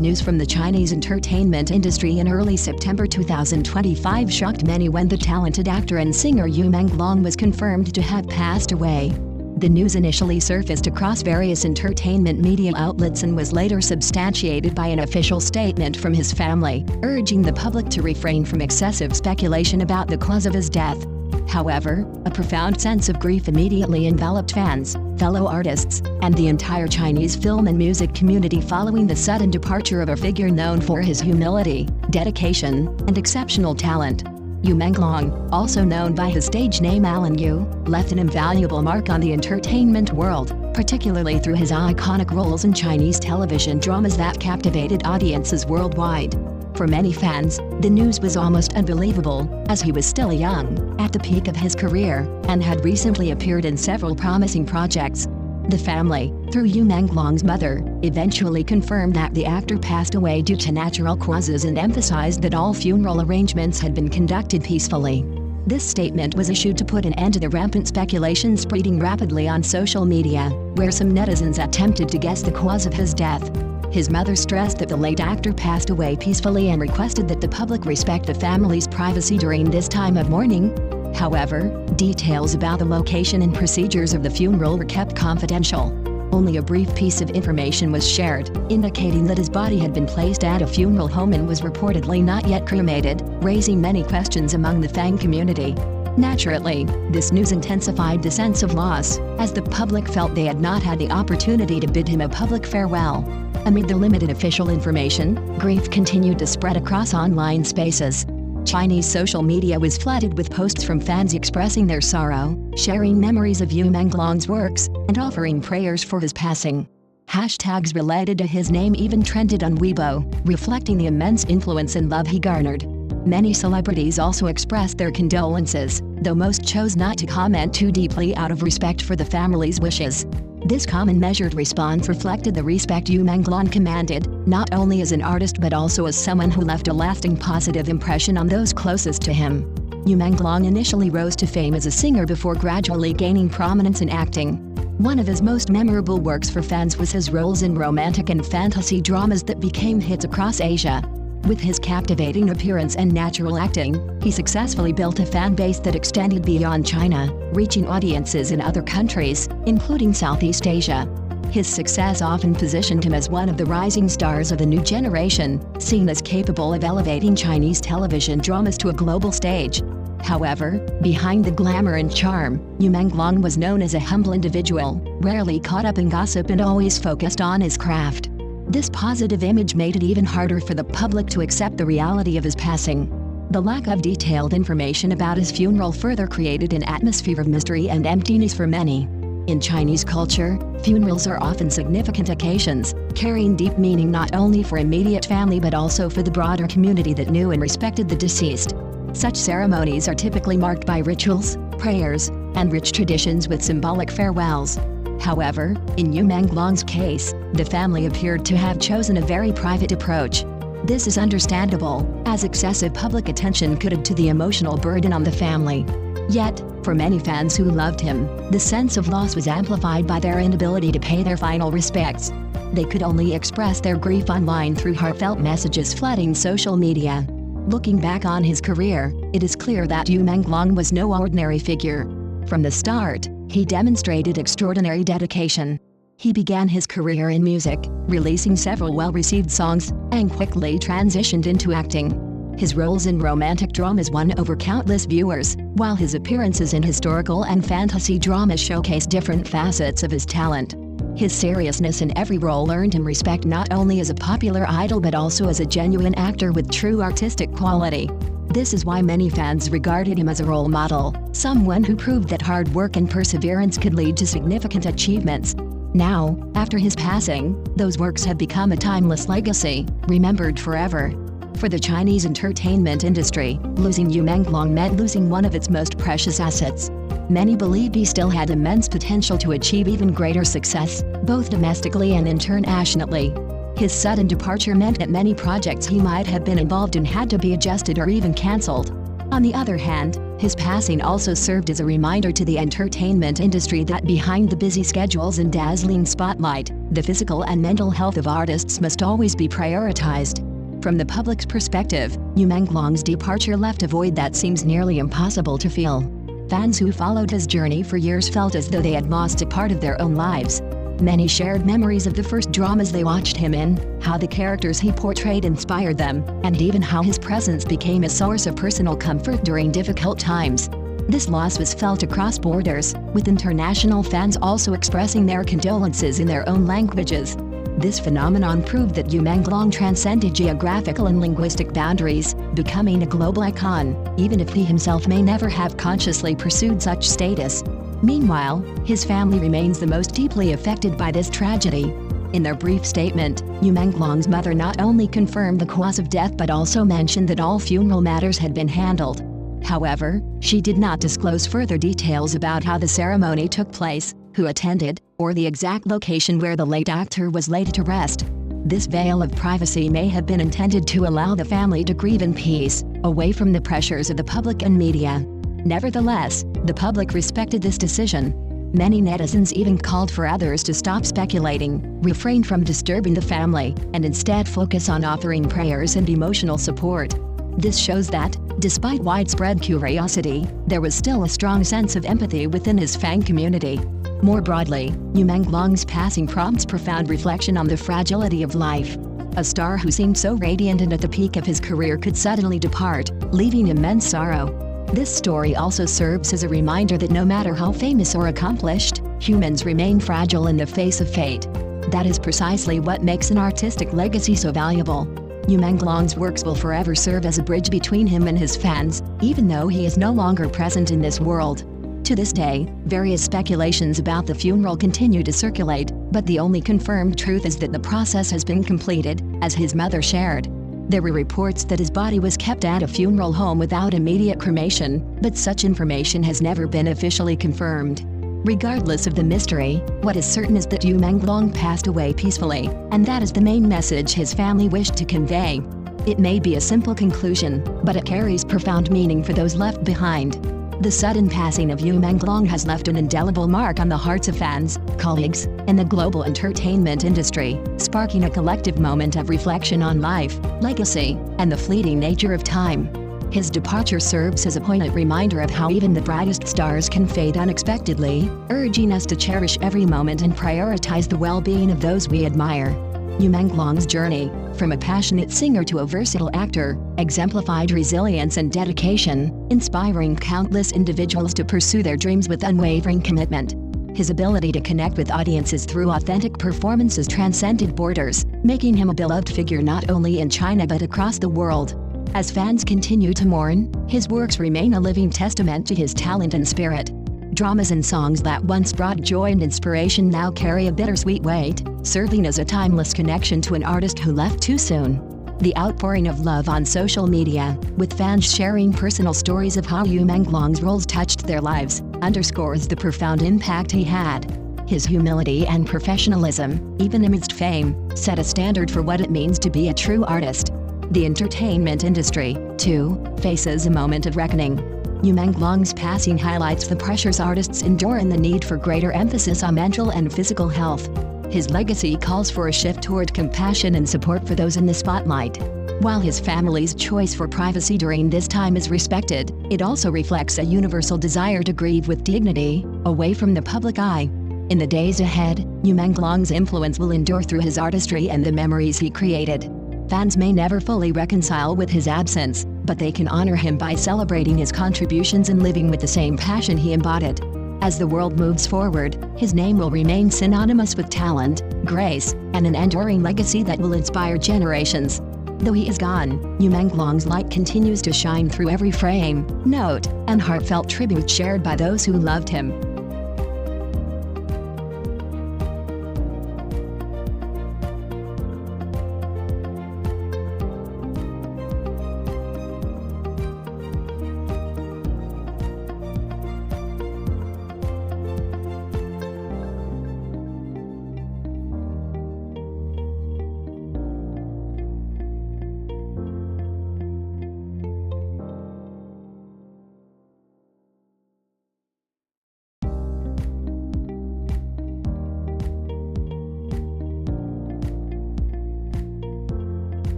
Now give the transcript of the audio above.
news from the Chinese entertainment industry in early September 2025 shocked many when the talented actor and singer Menglong was confirmed to have passed away. The news initially surfaced across various entertainment media outlets and was later substantiated by an official statement from his family, urging the public to refrain from excessive speculation about the cause of his death. However, a profound sense of grief immediately enveloped fans, fellow artists, and the entire Chinese film and music community following the sudden departure of a figure known for his humility, dedication, and exceptional talent. Menglong, also known by his stage name Alan Yu, left an invaluable mark on the entertainment world, particularly through his iconic roles in Chinese television dramas that captivated audiences worldwide. For many fans, the news was almost unbelievable, as he was still young, at the peak of his career, and had recently appeared in several promising projects. The family, through Menglong's mother, eventually confirmed that the actor passed away due to natural causes and emphasized that all funeral arrangements had been conducted peacefully. This statement was issued to put an end to the rampant speculation spreading rapidly on social media, where some netizens attempted to guess the cause of his death. His mother stressed that the late actor passed away peacefully and requested that the public respect the family's privacy during this time of mourning. However, details about the location and procedures of the funeral were kept confidential. Only a brief piece of information was shared, indicating that his body had been placed at a funeral home and was reportedly not yet cremated, raising many questions among the fan community. Naturally, this news intensified the sense of loss, as the public felt they had not had the opportunity to bid him a public farewell. Amid the limited official information, grief continued to spread across online spaces. Chinese social media was flooded with posts from fans expressing their sorrow, sharing memories of Menglong's works, and offering prayers for his passing. Hashtags related to his name even trended on Weibo, reflecting the immense influence and love he garnered. Many celebrities also expressed their condolences, though most chose not to comment too deeply out of respect for the family's wishes. This calm and measured response reflected the respect Menglong commanded, not only as an artist but also as someone who left a lasting positive impression on those closest to him. Menglong initially rose to fame as a singer before gradually gaining prominence in acting. One of his most memorable works for fans was his roles in romantic and fantasy dramas that became hits across Asia. With his captivating appearance and natural acting, he successfully built a fan base that extended beyond China, reaching audiences in other countries, including Southeast Asia. His success often positioned him as one of the rising stars of the new generation, seen as capable of elevating Chinese television dramas to a global stage. However, behind the glamour and charm, Menglong was known as a humble individual, rarely caught up in gossip and always focused on his craft. This positive image made it even harder for the public to accept the reality of his passing. The lack of detailed information about his funeral further created an atmosphere of mystery and emptiness for many. In Chinese culture, funerals are often significant occasions, carrying deep meaning not only for immediate family but also for the broader community that knew and respected the deceased. Such ceremonies are typically marked by rituals, prayers, and rich traditions with symbolic farewells. However, in Menglong's case, the family appeared to have chosen a very private approach. This is understandable, as excessive public attention could add to the emotional burden on the family. Yet, for many fans who loved him, the sense of loss was amplified by their inability to pay their final respects. They could only express their grief online through heartfelt messages flooding social media. Looking back on his career, it is clear that Menglong was no ordinary figure. From the start, he demonstrated extraordinary dedication. He began his career in music, releasing several well-received songs, and quickly transitioned into acting. His roles in romantic dramas won over countless viewers, while his appearances in historical and fantasy dramas showcased different facets of his talent. His seriousness in every role earned him respect not only as a popular idol but also as a genuine actor with true artistic quality. This is why many fans regarded him as a role model, someone who proved that hard work and perseverance could lead to significant achievements. Now, after his passing, those works have become a timeless legacy, remembered forever. For the Chinese entertainment industry, losing Menglong meant losing one of its most precious assets. Many believed he still had immense potential to achieve even greater success, both domestically and internationally. His sudden departure meant that many projects he might have been involved in had to be adjusted or even cancelled. On the other hand, his passing also served as a reminder to the entertainment industry that behind the busy schedules and dazzling spotlight, the physical and mental health of artists must always be prioritized. From the public's perspective, Menglong's departure left a void that seems nearly impossible to fill. Fans who followed his journey for years felt as though they had lost a part of their own lives. Many shared memories of the first dramas they watched him in, how the characters he portrayed inspired them, and even how his presence became a source of personal comfort during difficult times. This loss was felt across borders, with international fans also expressing their condolences in their own languages. This phenomenon proved that Menglong transcended geographical and linguistic boundaries, becoming a global icon, even if he himself may never have consciously pursued such status. Meanwhile, his family remains the most deeply affected by this tragedy. In their brief statement, Menglong's mother not only confirmed the cause of death but also mentioned that all funeral matters had been handled. However, she did not disclose further details about how the ceremony took place, who attended, or the exact location where the late actor was laid to rest. This veil of privacy may have been intended to allow the family to grieve in peace, away from the pressures of the public and media. Nevertheless, the public respected this decision. Many netizens even called for others to stop speculating, refrain from disturbing the family, and instead focus on offering prayers and emotional support. This shows that, despite widespread curiosity, there was still a strong sense of empathy within his fan community. More broadly, Menglong's passing prompts profound reflection on the fragility of life. A star who seemed so radiant and at the peak of his career could suddenly depart, leaving immense sorrow. This story also serves as a reminder that no matter how famous or accomplished, humans remain fragile in the face of fate. That is precisely what makes an artistic legacy so valuable. Menglong's works will forever serve as a bridge between him and his fans, even though he is no longer present in this world. To this day, various speculations about the funeral continue to circulate, but the only confirmed truth is that the process has been completed, as his mother shared. There were reports that his body was kept at a funeral home without immediate cremation, but such information has never been officially confirmed. Regardless of the mystery, what is certain is that Menglong passed away peacefully, and that is the main message his family wished to convey. It may be a simple conclusion, but it carries profound meaning for those left behind. The sudden passing of Menglong has left an indelible mark on the hearts of fans, colleagues, and the global entertainment industry, sparking a collective moment of reflection on life, legacy, and the fleeting nature of time. His departure serves as a poignant reminder of how even the brightest stars can fade unexpectedly, urging us to cherish every moment and prioritize the well-being of those we admire. Menglong's journey, from a passionate singer to a versatile actor, exemplified resilience and dedication, inspiring countless individuals to pursue their dreams with unwavering commitment. His ability to connect with audiences through authentic performances transcended borders, making him a beloved figure not only in China but across the world. As fans continue to mourn, his works remain a living testament to his talent and spirit. Dramas and songs that once brought joy and inspiration now carry a bittersweet weight, serving as a timeless connection to an artist who left too soon. The outpouring of love on social media, with fans sharing personal stories of how Menglong's roles touched their lives, underscores the profound impact he had. His humility and professionalism, even amidst fame, set a standard for what it means to be a true artist. The entertainment industry, too, faces a moment of reckoning. Menglong's passing highlights the pressures artists endure and the need for greater emphasis on mental and physical health. His legacy calls for a shift toward compassion and support for those in the spotlight. While his family's choice for privacy during this time is respected, it also reflects a universal desire to grieve with dignity, away from the public eye. In the days ahead, Menglong's influence will endure through his artistry and the memories he created. Fans may never fully reconcile with his absence, but they can honor him by celebrating his contributions and living with the same passion he embodied. As the world moves forward, his name will remain synonymous with talent, grace, and an enduring legacy that will inspire generations. Though he is gone, Menglong's light continues to shine through every frame, note, and heartfelt tribute shared by those who loved him.